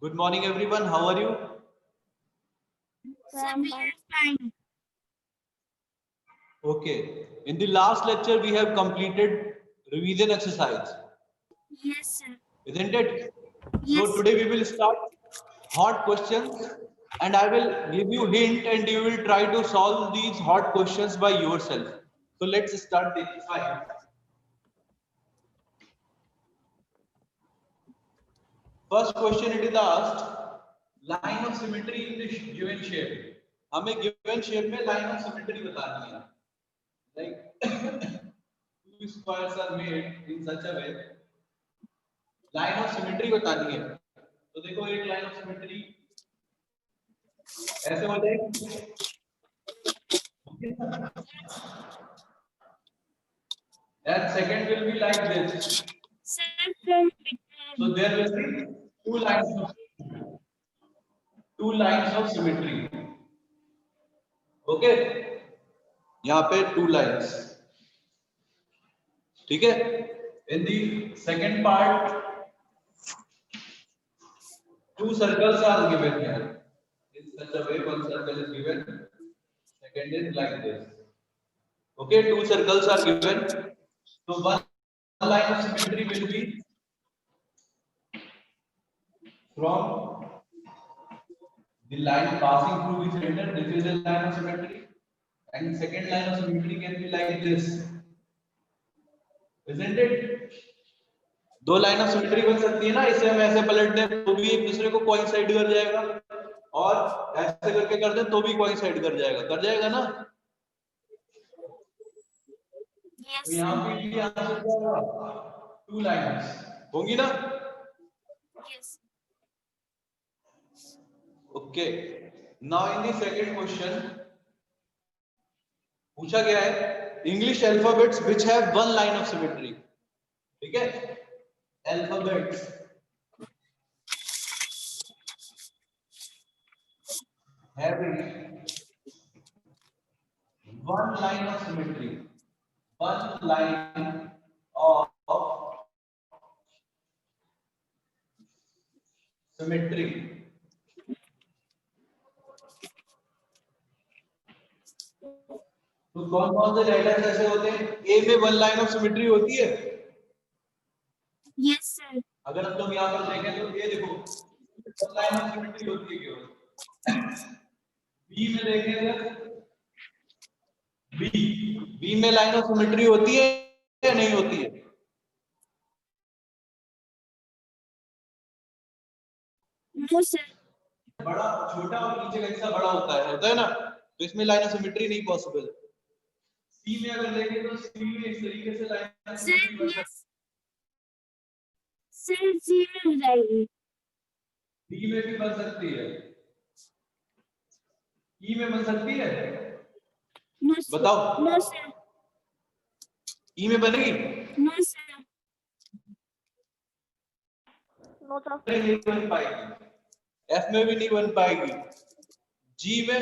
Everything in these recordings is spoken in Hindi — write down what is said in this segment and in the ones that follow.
Good morning, everyone. How are you? Sir, we are fine. Okay. In the last lecture, we have completed revision exercise, Yes, sir. isn't it? Yes. So today we will start hot questions, and I will give you hint, and you will try to solve these hot questions by yourself. So let's start the exercise. First question, it is asked line of symmetry in the given shape. हमें given shape में line of symmetry बतानी है. Like two squares are made in such a way. Line of symmetry बतानी है. तो देखो एक line of symmetry ऐसे हो जाएगी. And second will be like this. Sir, from So there will be two lines of symmetry. Okay. यहाँ पे two lines. ठीक है. In the second part, two circles are given here. In such a way, one circle is given. Second is like this. Okay, two circles are given. So one line of symmetry will be from the line passing through the center. This is a line of symmetry, and second line of symmetry can be like this, isn't it? दो लाइन ऑफ सिमेट्री बन सकती है ना. इसे हम ऐसे पलट दें तो भी एक दूसरे को कोइंसाइड कर जाएगा, और ऐसे करके कर दें तो भी कोइंसाइड कर जाएगा ना. yes, तो यहाँ पे भी आंसर क्या होगा? टू लाइंस होंगी ना. yes. Okay. Now in the second question पूछा गया है English alphabets which have one line of symmetry. ठीक है. Alphabets having one line of symmetry, one line of symmetry. तो कौन से लेटर्स ऐसे होते हैं? ए में वन लाइन ऑफ सिमेट्री होती है. Yes, sir. अगर हम लोग यहाँ पर देखें तो ये देखो वन लाइन ऑफ सिमेट्री होती है केवल. बी में देखेंगे बी में लाइन ऑफ सिमेट्री होती है या नहीं होती है? No, sir. बड़ा छोटा और नीचे का हिस्सा बड़ा होता है ना. तो इसमें लाइन ऑफ सिमेट्री नहीं पॉसिबल. सी में अगर देखें तो सी में इस तरीके से लाइन ऑफ Sir, सिमेट्री बन सकती है. yes. Sir, जी में हो जाएगी. डी में भी बन सकती है. ई में बन सकती है. No, sir. बताओ. No, sir. ई में बनेगी? No, sir. No, sir. नहीं बन पाएगी. एफ में भी नहीं बन पाएगी. जी में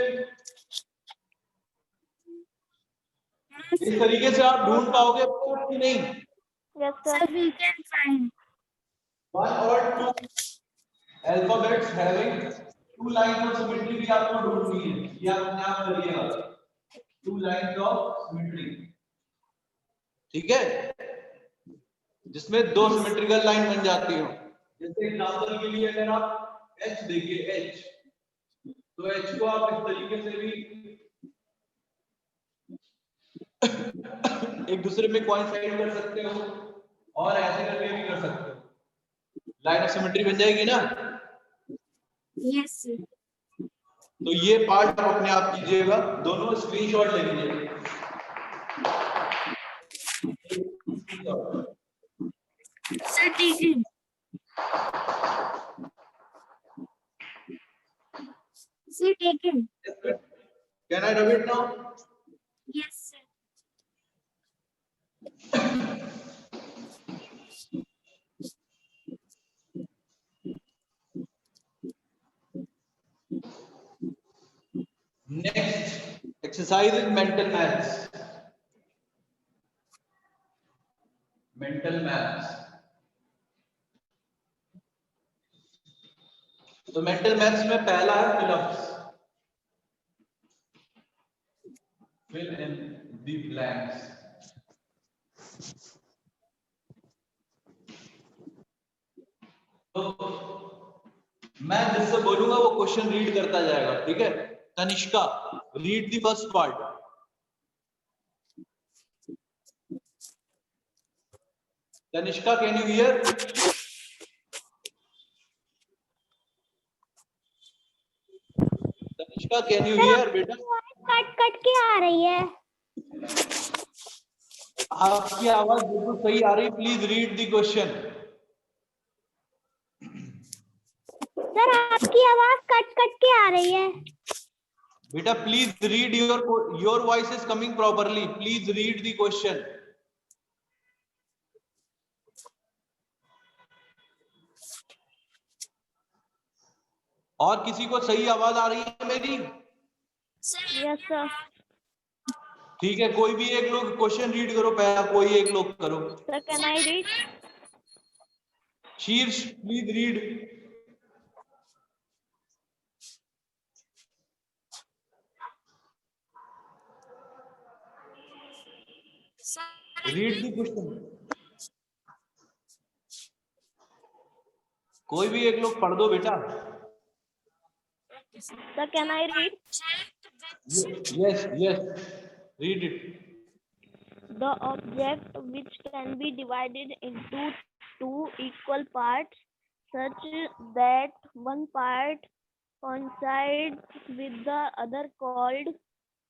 इस तरीके से आप ढूंढ पाओगे कि नहीं? Yes, sir. Sir, we can find. One or two alphabets having two lines of symmetry भी आपको ढूंढनी है. ये आप अपने आप करिएगा. Two lines of symmetry. ठीक है. जिसमें दो सिमेट्रिकल लाइन बन जाती हो. जैसे एग्जांपल के लिए अगर आप H देखिए H, तो H को आप इस तरीके से भी एक दूसरे में कोइंसाइड कर सकते हो और ऐसे करके भी कर सकते हो. लाइन ऑफ सिमेट्री बन जाएगी ना. Yes, sir. तो ये पार्ट आप अपने आप कीजिएगा. दोनों स्क्रीनशॉट ले लीजिए. Sir, taken. Sir, taken. Can I rub it now? Yes, sir. Next exercise is mental maths. Mental maths. तो मेंटल मैथ्स में पहला है fill ups, fill in the blanks. तो मैं जिससे बोलूंगा वो क्वेश्चन रीड करता जाएगा, ठीक है? Tanishka, read the first part. Tanishka, can you here? Tanishka, can you here बेटा? कट कट के आ रही है। आपकी आवाज बिल्कुल सही आ रही, please read the question. Sir आपकी आवाज कट कट के आ रही है। बेटा please read, your voice is coming properly, please read the question. और किसी को सही आवाज आ रही है मेरी? Yes sir. ठीक है, कोई भी एक लोग क्वेश्चन रीड करो पहला, कोई एक लोग करो। Sir can I read? शीर्ष, please read. Read the question. कोई भी एक लोग पढ़ दो बेटा। Sir can I read? Yes yes, read it. The object which can be divided into two equal parts such that one part coincides with the other called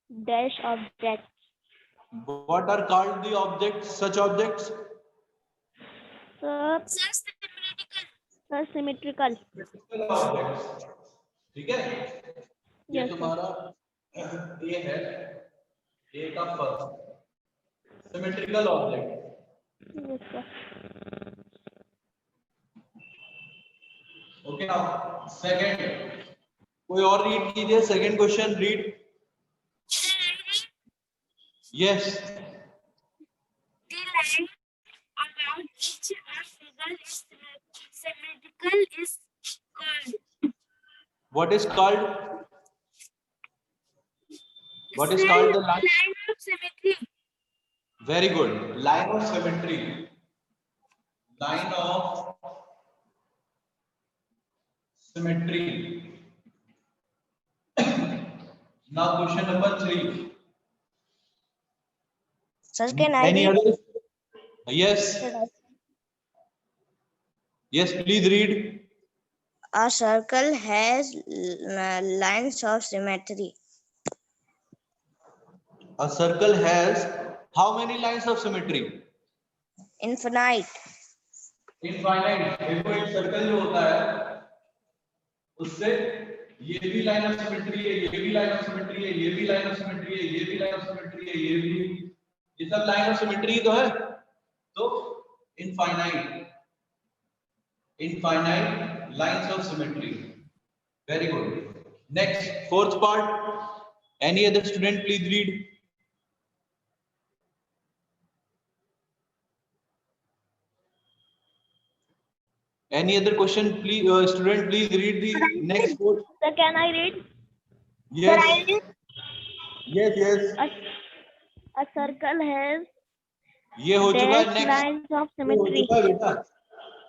dash objects. What are called the objects, such objects? Sir, symmetrical. Symmetrical objects, ठीक है? ये Yes, sir. तुम्हारा ये है, ये का first symmetrical object. Yes, sir. Okay, now second, कोई और रीड कीजिए second question, read. Yes. The line around each figure is symmetrical is called. What is called? What is called the line? Line of symmetry. Very good. Line of symmetry. Line of symmetry. Now question number 3. Sir, can I Any read? other? Yes. Yes, please read. A circle has lines of symmetry. A circle has how many lines of symmetry? Infinite. Infinite. देखो एक सर्कल जो होता है उससे ये भी लाइन ऑफ सिमेट्री है, ये भी लाइन ऑफ सिमेट्री है, ये भी लाइन ऑफ सिमेट्री है, ये भी लाइन ऑफ सिमेट्री है, ये सब लाइन ऑफ सिमेट्री तो है। तो infinite lines of symmetry. Very good. Next, fourth part. Any other student please read? Any other question, please, student, please read the next quote. Sir, can I read? Yes. Yes, yes. A circle has ये हो चुका है, dash next. lines of ये हो symmetry. चुका है बेटा,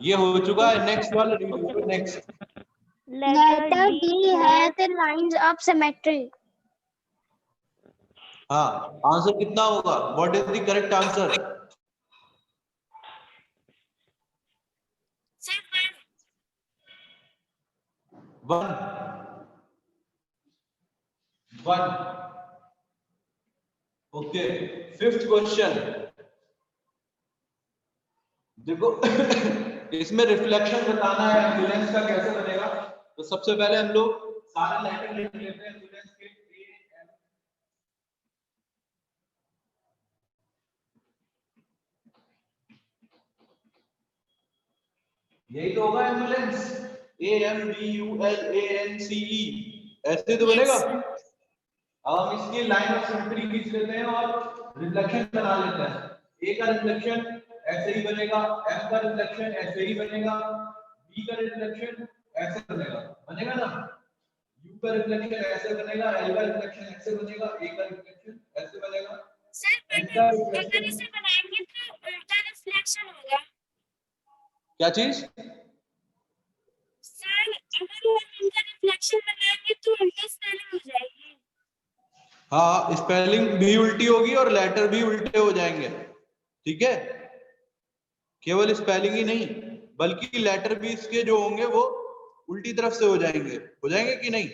ये हो चुका है, next वाला read करो, next. Letter D has the lines of symmetry. हाँ, आंसर कितना होगा? What is the correct answer? One. Okay. Fifth question. देखो इसमें रिफ्लेक्शन बताना है, एम्बुलेंस का कैसे बनेगा। तो सबसे पहले हम लोग सारे लेटर लिख लेते हैं एम्बुलेंस के। यही तो होगा एम्बुलेंस, AMBULANCE, ऐसे तो बनेगा। अब हम इसकी लाइन ऑफ सिमेट्री खींच लेते हैं और रिफ्लेक्शन बना लेते हैं। ए का रिफ्लेक्शन ऐसे ही बनेगा, एम का रिफ्लेक्शन ऐसे ही बनेगा, बी का रिफ्लेक्शन ऐसे बनेगा, बनेगा ना। U का रिफ्लेक्शन ऐसे बनेगा, L का रिफ्लेक्शन ऐसे बनेगा, A का रिफ्लेक्शन ऐसे बनेगा, सर N का अगर रिफ्लेक्शन। इसे बनाएंगे तो उल्टा रिफ्लेक्शन होगा। क्या चीज? सर अगर हम इनका रिफ्लेक्शन बनाएंगे तो उल्टी स्पेलिंग हो जाएगी। हाँ, स्पेलिंग भी उल्टी होगी और लेटर भी उल्टे हो जाएंगे, ठीक है। केवल स्पेलिंग ही नहीं बल्कि लेटर भी इसके जो होंगे वो उल्टी तरफ से हो जाएंगे कि नहीं?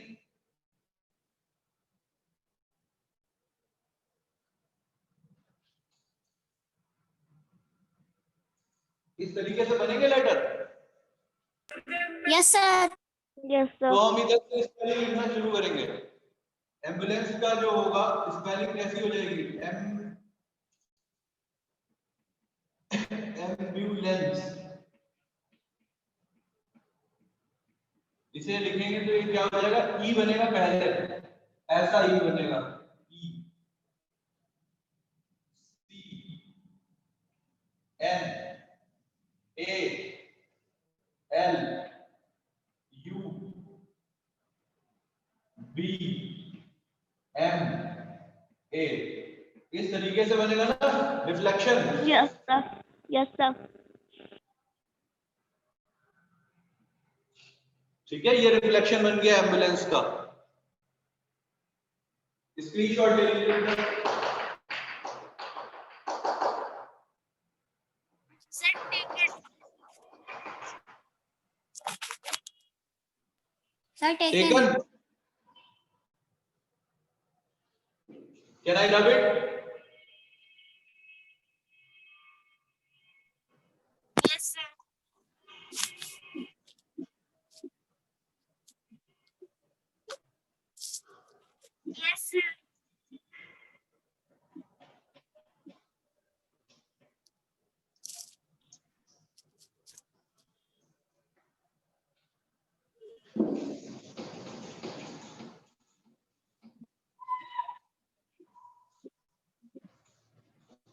इस तरीके से बनेंगे लेटर। Yes sir. यस तो सर। हम इधर से स्पेलिंग लिखना शुरू करेंगे। एम्बुलेंस का जो होगा स्पेलिंग कैसी हो जाएगी? एम्बुलेंस। इसे लिखेंगे तो ये क्या हो जाएगा? ई बनेगा पहले, ऐसा ई बनेगा, E C N A L U B M A. इस तरीके से बनेगा ना reflection. Yes sir. Yes sir. ठीक है, ये रिफ्लेक्शन बन गया एम्बुलेंस का। स्क्रीनशॉट ले लीजिए। Sir take it. Sir taken. Taken. Can I rub it? Yes sir. Yes sir.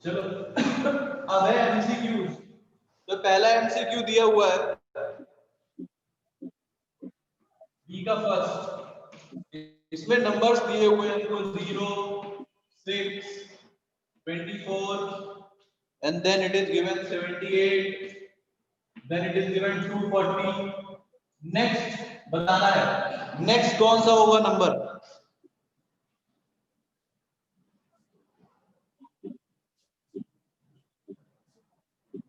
चलो अब है एमसीक्यू। तो पहला एमसीक्यू दिया हुआ है बी का फर्स्ट। इसमें नंबर्स दिए हुए हैं तो 0 6 24 and then it is given 78, then it is given 240। Next बताना है, नेक्स्ट कौन सा होगा नंबर?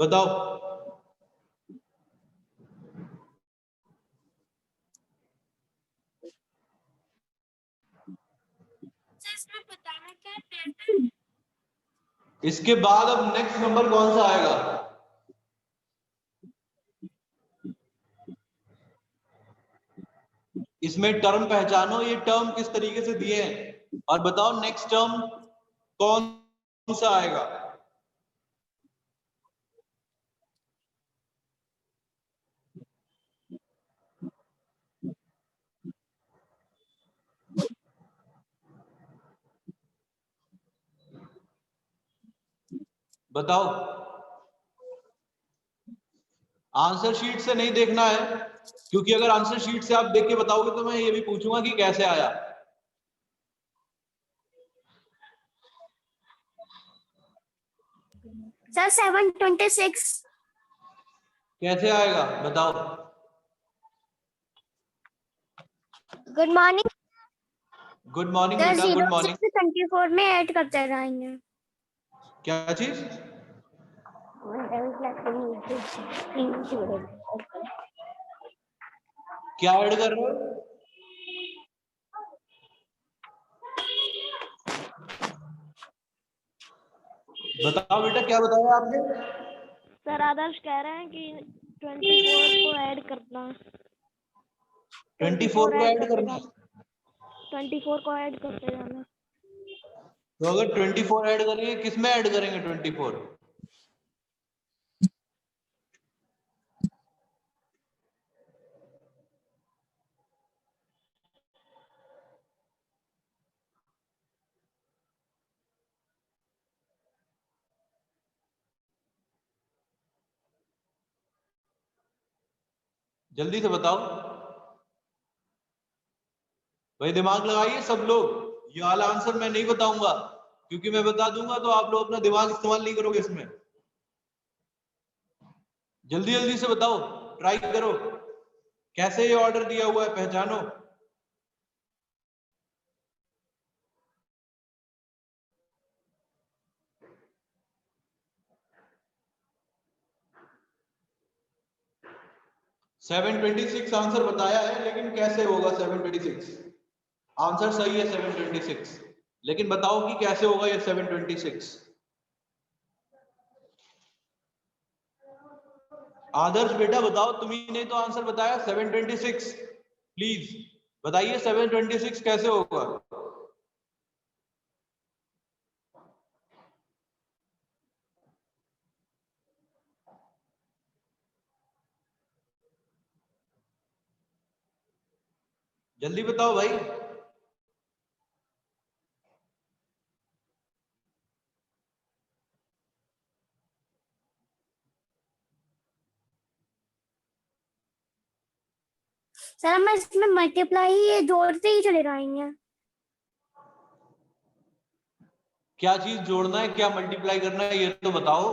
बताओ। सर इसमें बताना क्या है? 10। इसके बाद अब नेक्स्ट नंबर कौन सा आएगा? इसमें टर्म पहचानो, ये टर्म किस तरीके से दिए हैं और बताओ नेक्स्ट टर्म कौन सा आएगा? बताओ। आंसर शीट से नहीं देखना है, क्योंकि अगर आंसर शीट से आप देख के बताओगे तो मैं ये भी पूछूंगा कि कैसे आया। सर 726। कैसे आएगा बताओ। Good morning. Good morning sir बेटा, गुड 0 मॉर्निंग। 6 24 में ऐड करते रहेंगे। क्या चीज? क्या ऐड कर रहे हो? बताओ बेटा, क्या बताया आपने? सर आदर्श कह रहे हैं कि 24 को ऐड करना। 24 को ऐड करना है। 24 को ऐड करते जाना। तो अगर 24 ऐड करेंगे, किस में ऐड करेंगे 24? जल्दी से बताओ। भाई दिमाग लगाइए सब लोग, ये वाला आंसर मैं नहीं बताऊंगा, क्योंकि मैं बता दूंगा तो आप लोग अपना दिमाग इस्तेमाल नहीं करोगे इसमें। जल्दी जल्दी से बताओ, ट्राई करो, कैसे ये ऑर्डर दिया हुआ है पहचानो। सेवन 26 आंसर बताया है, लेकिन कैसे होगा 726? आंसर सही है 726, लेकिन बताओ कि कैसे होगा ये 726। आदर्श बेटा बताओ, तुम्ही नहीं तो आंसर बताया 726, प्लीज बताइए 726 कैसे होगा। जल्दी बताओ भाई। सर हम इसमें मल्टीप्लाई ये जोड़ते ही चले जाएंगे। क्या चीज जोड़ना है, क्या मल्टीप्लाई करना है, ये तो बताओ।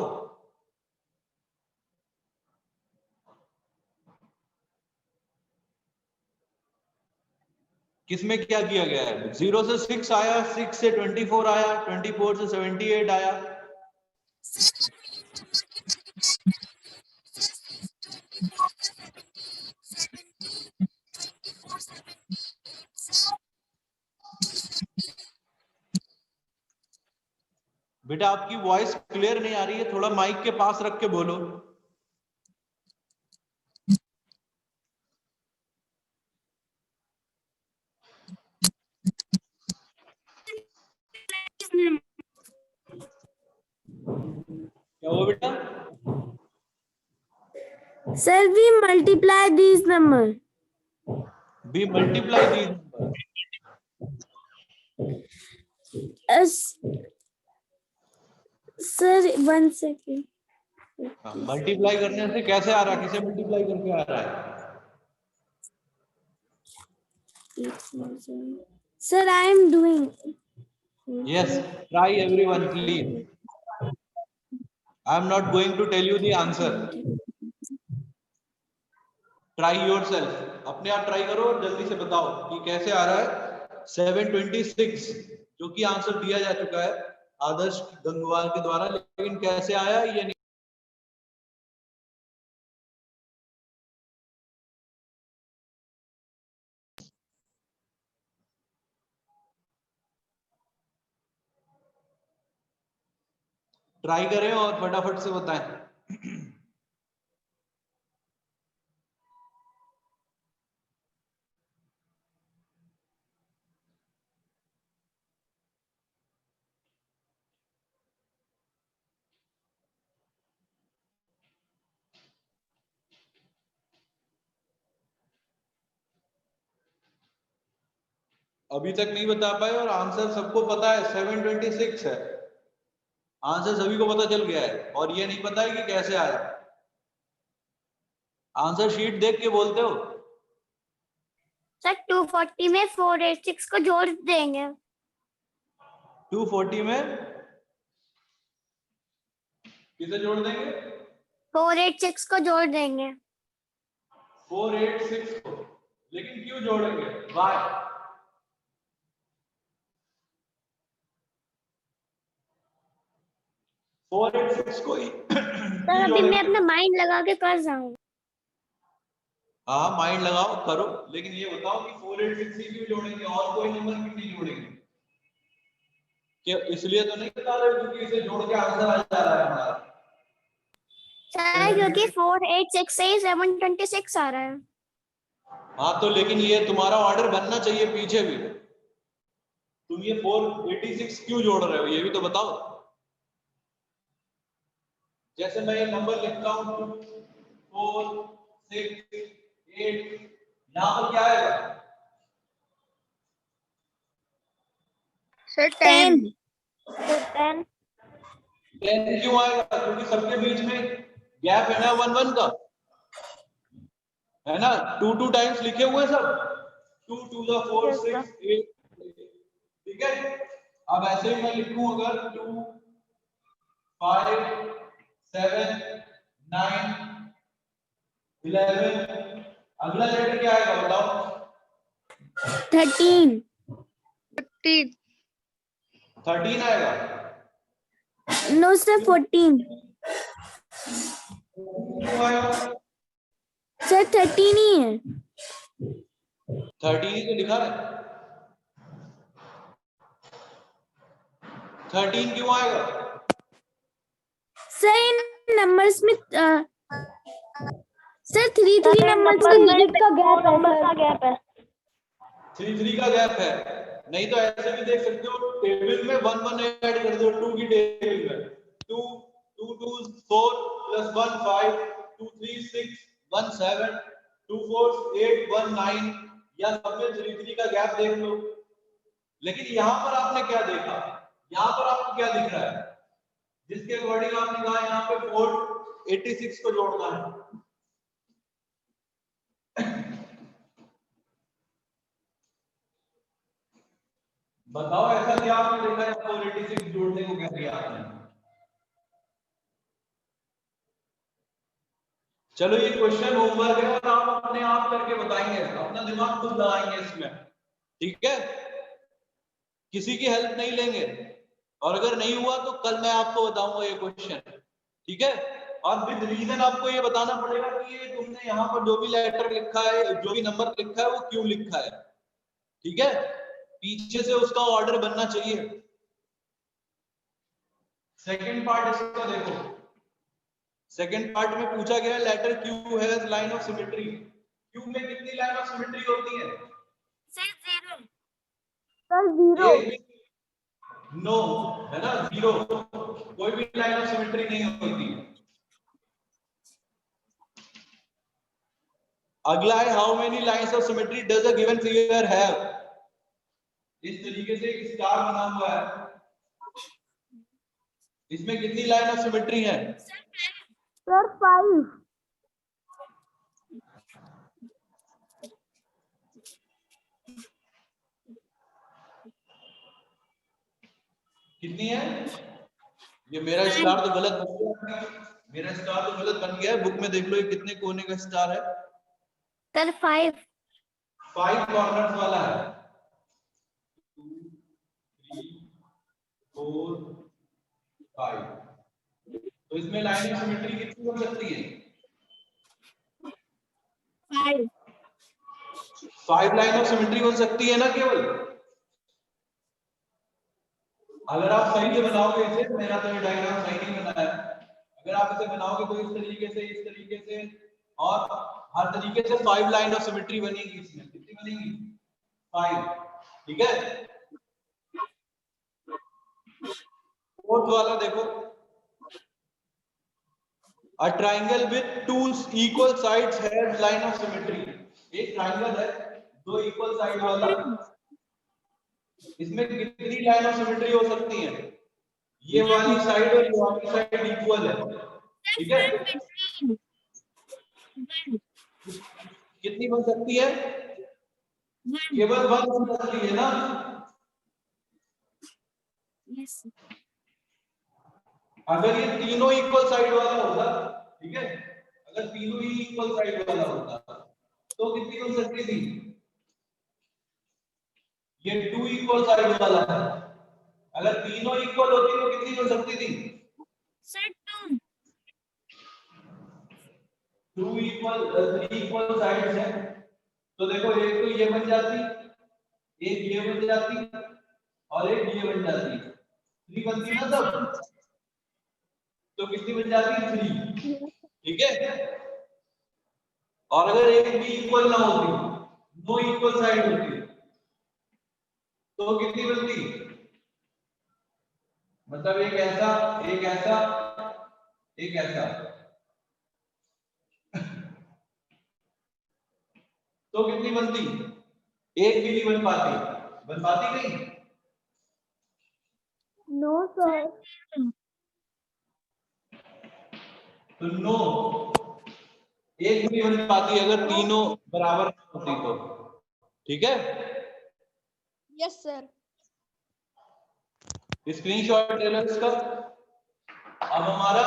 किसमें क्या किया गया है? 0 से 6 आया, 6 से 24 आया, 24 से 78 आया। बेटा आपकी वॉइस क्लियर नहीं आ रही है, थोड़ा माइक के पास रख के बोलो। क्या हुआ बेटा? Sir we multiply this number. We multiply these number. Sir 1 second. Multiply करने से कैसे आ रहा है, किसे मल्टीप्लाई करके आ रहा है? Sir I am doing. Yes, try everyone, please. I am not going to tell you the answer. Try yourself. अपने आप ट्राई करो और जल्दी से बताओ कि कैसे आ रहा है 726, जो कि आंसर दिया जा चुका है आदर्श गंगवार के द्वारा, लेकिन कैसे आया ये नहीं। ट्राई करें और फटाफट से बताएं। अभी तक नहीं बता पाए और आंसर सबको पता है 726 है, आंसर सभी को पता चल गया है, और ये नहीं पता है कि कैसे आया। आंसर शीट देख के बोलते हो। सर 240 में 486 को जोड़ देंगे। 240 में किसे जोड़ देंगे? 486 को जोड़ देंगे। 486 को, लेकिन क्यों जोड़ेंगे? वाई? 486 को ही सर अभी मैं जोड़ेंगे। अपना माइंड लगा के कर रहा हूँ। हाँ माइंड लगाओ करो, लेकिन ये बताओ कि 486 ही क्यों जोड़ेंगे और कोई नंबर क्यों नहीं जोड़ेंगे? क्या इसलिए तो नहीं बता रहे क्योंकि इसे जोड़ के आंसर आ जा रहा है हमारा? सर क्योंकि 486 से 726 आ रहा है। हाँ तो लेकिन ये तुम्हारा ऑर्डर बनना चाहिए पीछे भी, तुम ये 486 क्यों जोड़ रहे हो ये भी तो बताओ। जैसे मैं ये नंबर लिखता हूँ 4 6 8, यहाँ पर क्या आएगा? सर 10। 10 10 क्यों आएगा? क्योंकि सबके बीच में गैप है ना 1 1 का, है ना? 2 2 टाइम्स लिखे हुए सब 2 2 the 4 Yes, 6 8 ठीक है। अब ऐसे ही मैं लिखूं अगर 2 5 7 9 11 अगला लेटर क्या आएगा बताओ? 13 13 आएगा। नो सर 14 क्यों आएगा? सर 13 ही है 13 ही तो लिखा है। 13 क्यों आएगा? सर इन नंबर्स में सर 3 नंबर्स में डिजिट का गैप है 3 3 का गैप है। नहीं तो ऐसे भी देख सकते हो टेबल में 1 1 ऐड कर दो 2 की टेबल में 2 2 2 4 प्लस 1 5 2 3 6 1 7 2 4 8 1 9 या सब में 3 3 का गैप देख लो। लेकिन यहाँ पर आपने क्या देखा? यहाँ पर आपको क्या दिख रहा है? जिसके अकॉर्डिंग आपने कहा यहाँ पे 486 को जोड़ना है। बताओ ऐसा क्या आपने देखा है 486 जोड़ने को कैसे आपने? चलो ये क्वेश्चन होमवर्क है और आप अपने आप करके बताएंगे, अपना दिमाग खुद लगाएंगे इसमें, ठीक है? किसी की हेल्प नहीं लेंगे और अगर नहीं हुआ तो कल मैं आपको बताऊंगा ये क्वेश्चन, ठीक है? और विद रीजन आपको ये बताना पड़ेगा कि ये तुमने यहाँ पर जो भी लेटर लिखा है, जो भी नंबर लिखा है वो क्यों लिखा है, ठीक है? पीछे से उसका ऑर्डर बनना चाहिए। सेकंड पार्ट इसका देखो, सेकंड पार्ट में पूछा गया letter Q has line of symmetry. Q में कितनी लाइन ऑफ सिमेट्री होती है? सर 0 नो है ना, 0 कोई भी लाइन ऑफ सिमेट्री नहीं होती। अगला है how many lines of symmetry does a given figure have. इस तरीके से एक स्टार बना हुआ है, इसमें कितनी लाइन ऑफ सिमेट्री है? सर 5 कितनी है? ये मेरा स्टार तो गलत बन गया, मेरा स्टार तो गलत बन गया है। बुक में देख लो ये कितने कोने का स्टार है? सर 5 5 कॉर्नर्स वाला है। 2 3 4 5। तो इसमें लाइन ऑफ सिमेट्री कितनी हो सकती है? 5 लाइन ऑफ सिमेट्री हो सकती है ना केवल। अगर आप सही से बनाओगे इसे, मेरा तो ये डायग्राम सही नहीं बना है, अगर आप इसे बनाओगे तो इस तरीके से और हर तरीके से 5 लाइन ऑफ सिमेट्री बनेगी। इसमें कितनी बनेगी? 5, ठीक है? फोर्थ वाला देखो, a triangle with 2 equal sides has line of symmetry. एक ट्रायंगल है 2 इक्वल साइड वाला, इसमें कितनी लाइन ऑफ सिमेट्री हो सकती है? ये वाली साइड और ये वाली साइड इक्वल है, ठीक है? कितनी बन सकती है? केवल 1 बन सकती है ना। अगर ये तीनों इक्वल साइड वाला होता, ठीक है, अगर तीनों ही इक्वल साइड वाला होता तो कितनी बन सकती थी? ये 2 इक्वल साइड वाला है, अगर तीनों इक्वल होती तो कितनी बन सकती थी? सर 2 इक्वल 3 इक्वल साइड्स हैं, तो देखो एक तो ये बन जाती, एक ये बन जाती और एक ये बन जाती, 3 बनती ना सब, तो कितनी बन जाती? 3, ठीक है? और अगर एक भी इक्वल ना होती, नो इक्वल साइड होती, तो कितनी बनती? मतलब एक ऐसा, एक ऐसा, एक ऐसा, तो कितनी बनती? एक भी नहीं बन पाती, बन पाती नहीं? नो सर तो नो, एक भी नहीं बन पाती अगर तीनों बराबर होती तो, ठीक है, यस सर। स्क्रीनशॉट ले लो इसका। अब हमारा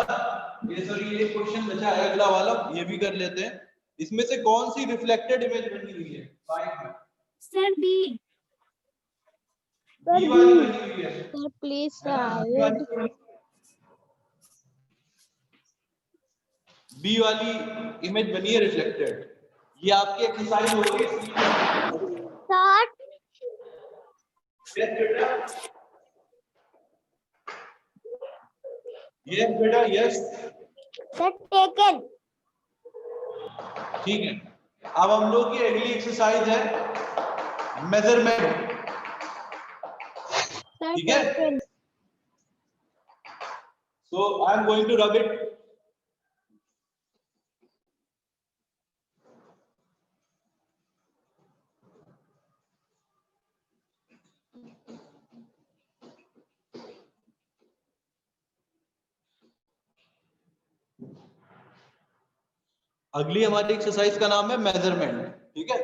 ये सॉरी ये क्वेश्चन बचा है अगला वाला, ये भी कर लेते हैं। इसमें से कौन सी रिफ्लेक्टेड इमेज बनी हुई है? Sir B. बी वाली बनी हुई है। सर प्लीज बी वाली इमेज बनी है रिफ्लेक्टेड। ये आपकी एक्सरसाइज होगी। सर ये बेटा यस, सर टेकन। ठीक है। अब हम लोग की अगली एक्सरसाइज है मेजरमेंट, ठीक है। So I am going to rub it. अगली हमारी एक्सरसाइज का नाम है मेजरमेंट, ठीक है।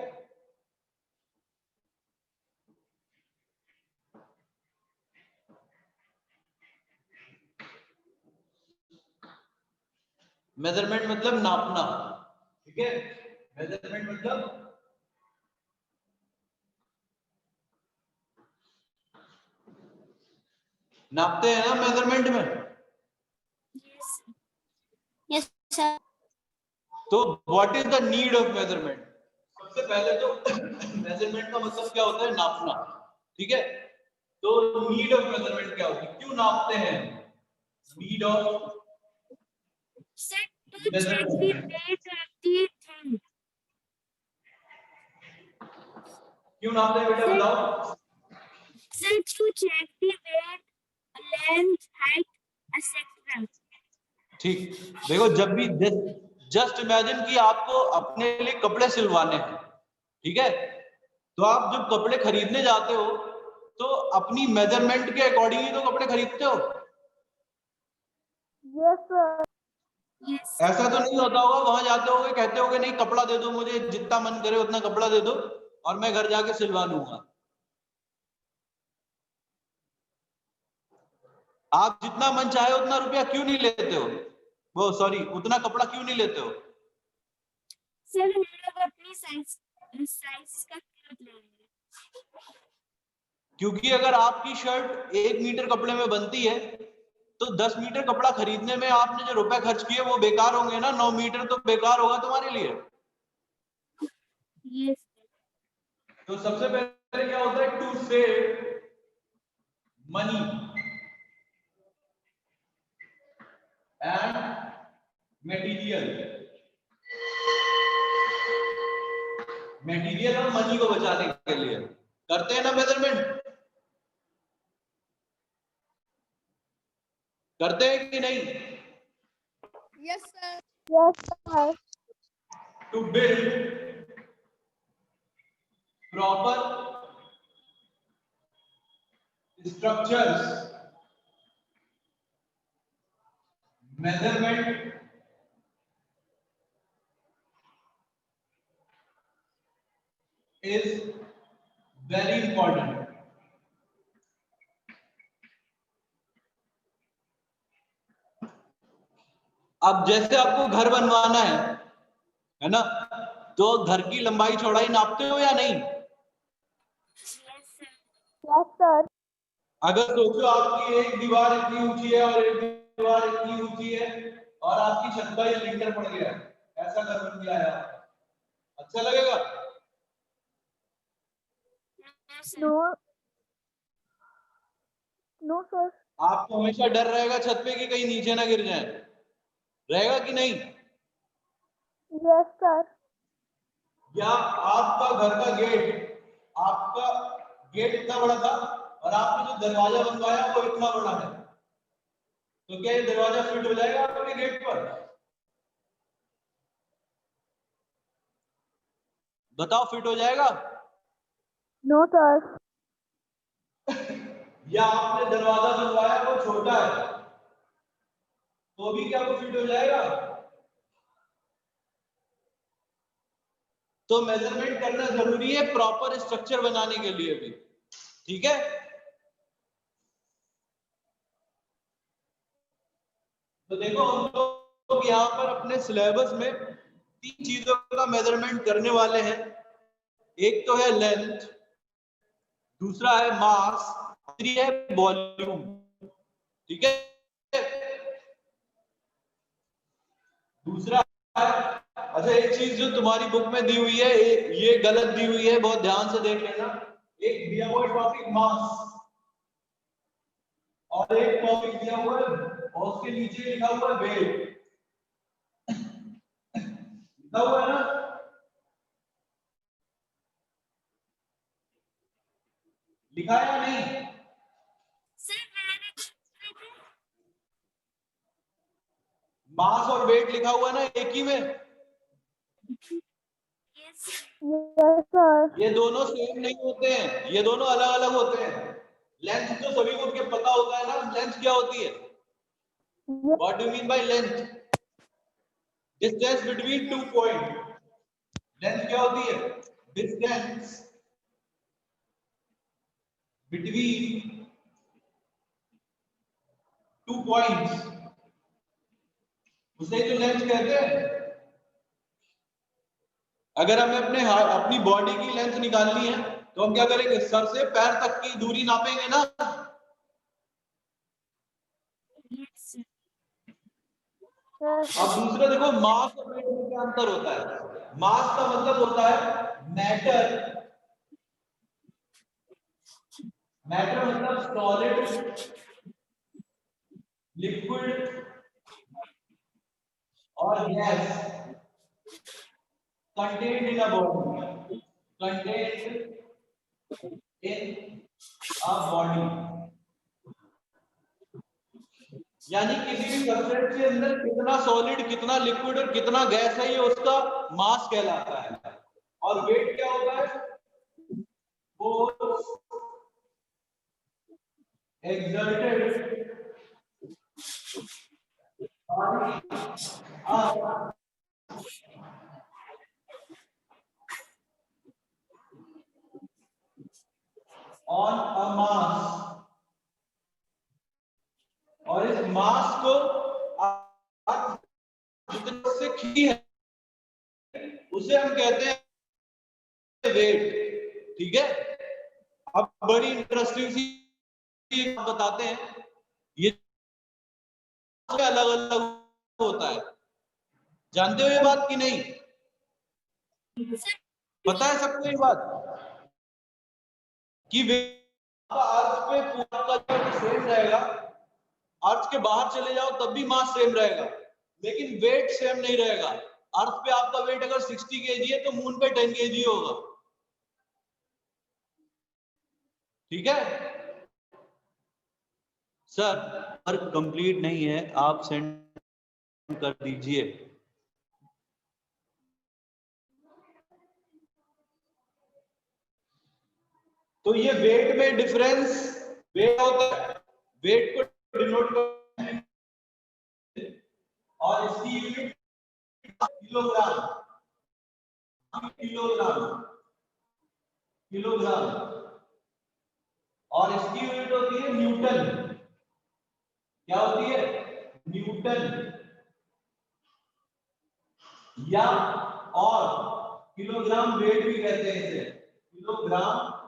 मेजरमेंट मतलब नापना, ठीक है। मेजरमेंट मतलब नापते हैं ना मेजरमेंट में। Yes sir. तो what is the need of measurement? सबसे पहले तो मेजरमेंट का मतलब क्या होता है? नापना, ठीक है। तो नीड ऑफ मेजरमेंट क्या होती है? क्यों नापते हैं? Need of sir to check the weight of the thing. क्यों नापते हैं बेटा, बताओ। Sir to check the weight, length, height etcetera. ठीक, देखो जब भी जस्ट इमेजिन कि आपको अपने लिए कपड़े सिलवाने हैं, ठीक है। तो आप जब कपड़े खरीदने जाते हो तो अपनी मेजरमेंट के अकॉर्डिंग ही तो कपड़े खरीदते हो। Yes sir. यस। ऐसा तो नहीं होता होगा वहां जाते होगे कहते होगे नहीं कपड़ा दे दो मुझे, जितना मन करे उतना कपड़ा दे दो और मैं घर जाके सिलवा लूंगा। आप जितना मन चाहे उतना रुपया क्यों नहीं लेते हो? वो सॉरी, उतना कपड़ा क्यों नहीं लेते हो? सर हम लोग अपनी साइज का क्लॉथ लेंगे। क्योंकि अगर आपकी शर्ट 1 मीटर कपड़े में बनती है तो 10 मीटर कपड़ा खरीदने में आपने जो रुपए खर्च किए वो बेकार होंगे ना। 9 मीटर तो बेकार होगा तुम्हारे लिए। यस। तो सबसे पहले क्या होता है? To save money and material और मनी को बचाने के लिए करते हैं ना मेजरमेंट। करते हैं कि नहीं? Yes sir. Yes sir. To build proper structures, measurement is very important. अब जैसे आपको घर बनवाना है ना, तो घर की लंबाई चौड़ाई नापते हो या नहीं? Yes sir. अगर सोचो आपकी एक दीवार इतनी ऊंची है और एक दीवार इतनी ऊंची है और आपकी छत का ये लिंटर पड़ गया, ऐसा घर बन गया है, अच्छा लगेगा? No no sir. आपको हमेशा डर रहेगा छत पे कि कहीं नीचे ना गिर जाए, रहेगा कि नहीं? Yes sir. या आपका घर का गेट, आपका गेट इतना बड़ा था और आपने जो दरवाजा बनवाया वो इतना बड़ा है, तो क्या ये दरवाजा फिट हो जाएगा आपके गेट पर? बताओ, फिट हो जाएगा? No sir. या आपने दरवाजा बनवाया वो छोटा है, तो भी क्या वो फिट हो जाएगा? तो मेजरमेंट करना जरूरी है प्रॉपर स्ट्रक्चर बनाने के लिए भी, ठीक है। तो देखो हम लोग यहाँ पर अपने सिलेबस में 3 चीजों का मेजरमेंट करने वाले हैं। एक तो है लेंथ, दूसरा है मास, तीसरी है वॉल्यूम, ठीक है। दूसरा है, अच्छा एक चीज जो तुम्हारी बुक में दी हुई है ये गलत दी हुई है, बहुत ध्यान से देख लेना। एक दिया हुआ टॉपिक मास और एक टॉपिक दिया हुआ है और उसके नीचे लिखा हुआ है वेट, लिखा हुआ है ना। लिखा है या नहीं? सर मास और वेट लिखा हुआ है ना एक ही में। Yes Yes, sir. ये दोनों सेम नहीं होते हैं, ये दोनों अलग अलग होते हैं। लेंथ तो सभी को के पता होता है ना, लेंथ क्या होती है? What do you mean by length? Distance between 2 point. Length क्या होती है? डिस्टेंस बिटवीन 2 पॉइंट्स, उसे तो लेंथ कहते हैं। अगर हमें अपनी बॉडी की लेंथ निकालनी है तो हम क्या करेंगे? सर से पैर तक की दूरी नापेंगे ना। Yes Yes. अब दूसरा देखो, मास और वेट में क्या अंतर होता है? मास का मतलब होता है मैटर, मैटर मतलब सॉलिड, लिक्विड और gas contained in a body, contained in a body. यानी किसी भी सब्सटेंस के अंदर कितना सॉलिड, कितना लिक्विड और कितना गैस है, ये उसका मास कहलाता है। और वेट क्या होता है? Force exerted on a mass, और इस मास को आप जितने से खींची है उसे हम कहते हैं वेट, ठीक है। अब बड़ी इंटरेस्टिंग सी बताते हैं, ये अलग अलग होता है, जानते हो ये बात कि नहीं? पता है सबको ये बात कि अर्थ पे पूरा का सेम रहेगा, अर्थ के बाहर चले जाओ तब भी मास सेम रहेगा, लेकिन वेट सेम नहीं रहेगा। अर्थ पे आपका वेट अगर 60 kg है तो मून पे 10 kg होगा, ठीक है। सर वर्क कंप्लीट नहीं है, आप सेंड कर दीजिए। तो ये वेट में डिफरेंस, वेट होता है, वेट को डिनोट करते हैं और इसकी यूनिट किलोग्राम, किलोग्राम, किलोग्राम, और इसकी यूनिट होती है न्यूटन। क्या होती है? न्यूटन, या और किलोग्राम वेट भी कहते हैं इसे, किलोग्राम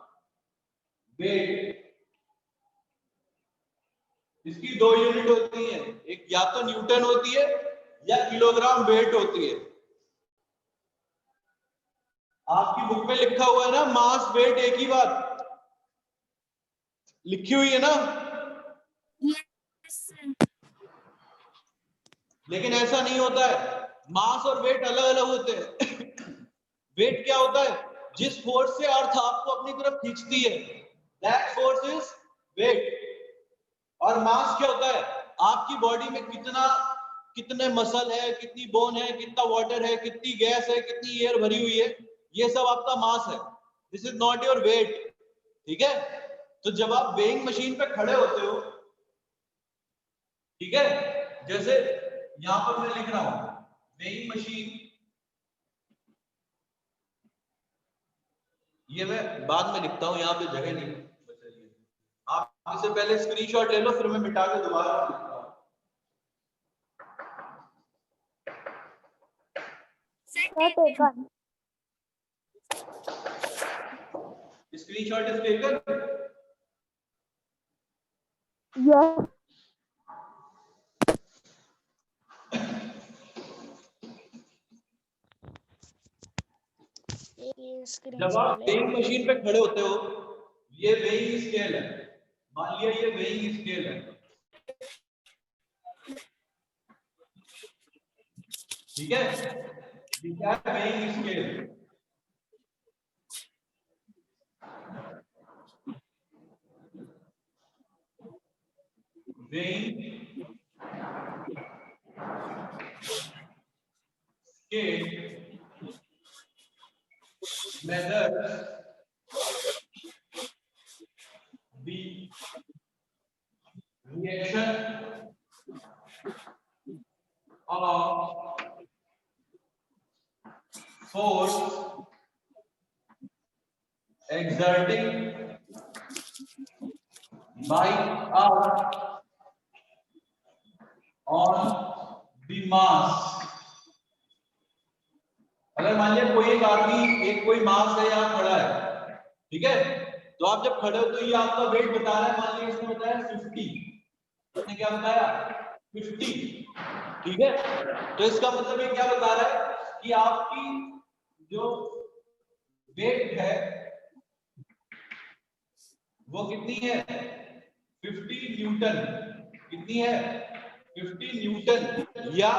वेट। इसकी 2 यूनिट होती है, एक या तो न्यूटन होती है या किलोग्राम वेट होती है। आपकी बुक में लिखा हुआ है ना, मास वेट एक ही बात लिखी हुई है ना, यस लेकिन ऐसा नहीं होता है, मास और वेट अलग अलग होते हैं। वेट क्या होता है? जिस फोर्स से अर्थ आपको अपनी तरफ खींचती है, दैट फोर्स इज वेट। और मास क्या होता है? आपकी बॉडी में कितने मसल है, कितनी बोन है, कितना वाटर है, कितनी गैस है, कितनी एयर भरी हुई है, ये सब आपका मास है। This is not your weight, ठीक है। तो जब आप वेइंग मशीन पे खड़े होते हो, ठीक है, जैसे यहां पर मैं लिख रहा हूं वेइंग मशीन, ये मैं बाद में लिखता हूँ, यहाँ पे जगह नहीं बची है। आप इससे पहले स्क्रीनशॉट ले लो, फिर मैं मिटा के दोबारा लिखता हूँ। Sir, taken. Screenshot is taken. Yes. जब आप वेइंग मशीन पे खड़े होते हो, ये वेइंग स्केल है, मान लिया ये वेइंग स्केल है, ठीक है, ये क्या है, weighing scale. Weighing scale measures the reaction of force exerting by earth on the mass। अगर मान लिया कोई एक आदमी, एक कोई मास है यहाँ खड़ा है, ठीक है, तो आप जब खड़े हो तो ये आपका वेट बता रहा है, मान लिया इसने बताया 50, इसने क्या बताया 50, ठीक है, तो इसका मतलब ये क्या बता रहा है कि आपकी जो वेट है वो कितनी है 50 न्यूटन, कितनी है 50 न्यूटन, या